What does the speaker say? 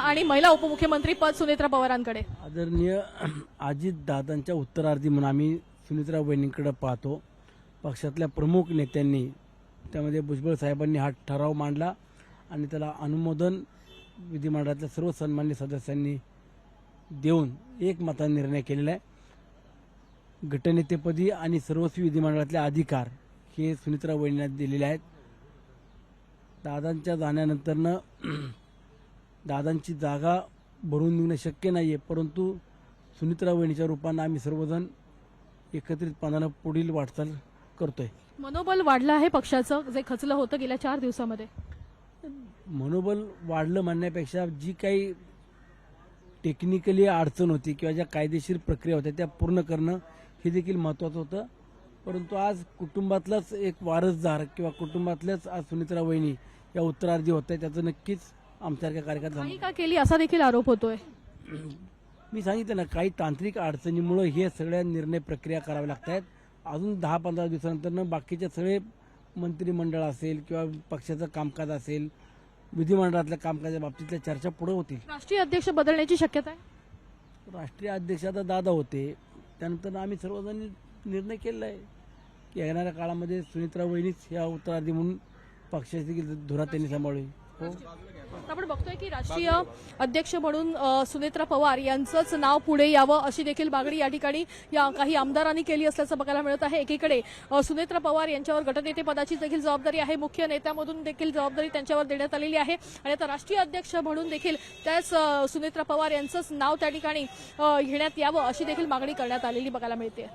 आणि महिला उपमुख्यमंत्री पद सुनेत्रा पवारांकडे? आदरणीय अजितदादांच्या उत्तरार्धी म्हणून आम्ही सुनेत्रा वहिनींकडे पाहतो. पक्षातल्या प्रमुख नेत्यांनी त्यामध्ये भुजबळ साहेबांनी हा ठराव मांडला आणि त्याला अनुमोदन विधिमंडळातल्या सर्व सन्मान्य सदस्यांनी देऊन एकमताने निर्णय केलेला आहे. गटनेतेपदी आणि सर्वस्वी विधिमंडळातले अधिकार हे सुनेत्रा वहिनींना दिलेले आहेत. दादांच्या जाण्यानंतरनं दादांची जागा भरून निघणं शक्य नाही आहे, परंतु सुनेत्रा वहिनीच्या रूपानं आम्ही सर्वजण एकत्रितपणानं पुढील वाटचाल करतोय. मनोबल वाढलं आहे पक्षाचं, जे खचलं होतं गेल्या 4 दिवसामध्ये? मनोबल वाढलं म्हणण्यापेक्षा जी काही टेक्निकली अडचण होती किंवा ज्या कायदेशीर प्रक्रिया होत्या त्या पूर्ण करणं हे देखील महत्त्वाचं होतं. परंतु आज कुटुंबातलाच एक वारसदार किंवा कुटुंबातल्याच आज सुनेत्रा वहिनी या उत्तरार्धी होत आहे, त्याचं नक्कीच आमच्यासारख्या कार्यकर्त्यांना काही का केली असा देखील आरोप होतोय. मी सांगितलं ना, काही तांत्रिक अडचणीमुळे हे सगळ्या निर्णय प्रक्रिया कराव्या लागत आहेत. अजून 10-15 दिवसानंतर बाकीचे सगळे मंत्रिमंडळ असेल किंवा पक्षाचं कामकाज असेल, विधिमंडळातल्या कामकाजाच्या बाबतीतल्या चर्चा पुढे होतील. राष्ट्रीय अध्यक्ष बदलण्याची शक्यता आहे? राष्ट्रीय अध्यक्ष आता दादा होते, त्यानंतर आम्ही सर्वजण निर्णय केलेला आहे की येणाऱ्या काळामध्ये सुनेत्रा वहिनीच या उत्तरार्धी म्हणून पक्षाची धुरा त्यांनी सांभाळली. हो, आपण बघतोय की राष्ट्रीय अध्यक्ष म्हणून सुनेत्रा पवार यांचंच नाव पुढे यावं अशी देखील मागणी या ठिकाणी काही आमदारांनी केली असल्याचं बघायला मिळत आहे. एकीकडे सुनेत्रा पवार यांच्यावर गटनेते पदाची देखील जबाबदारी आहे, मुख्य नेत्यामधून देखील जबाबदारी त्यांच्यावर देण्यात आलेली आहे आणि आता राष्ट्रीय अध्यक्ष म्हणून देखील त्याच सुनेत्रा पवार यांचंच नाव त्या ठिकाणी घेण्यात यावं अशी देखील मागणी करण्यात आलेली बघायला मिळते.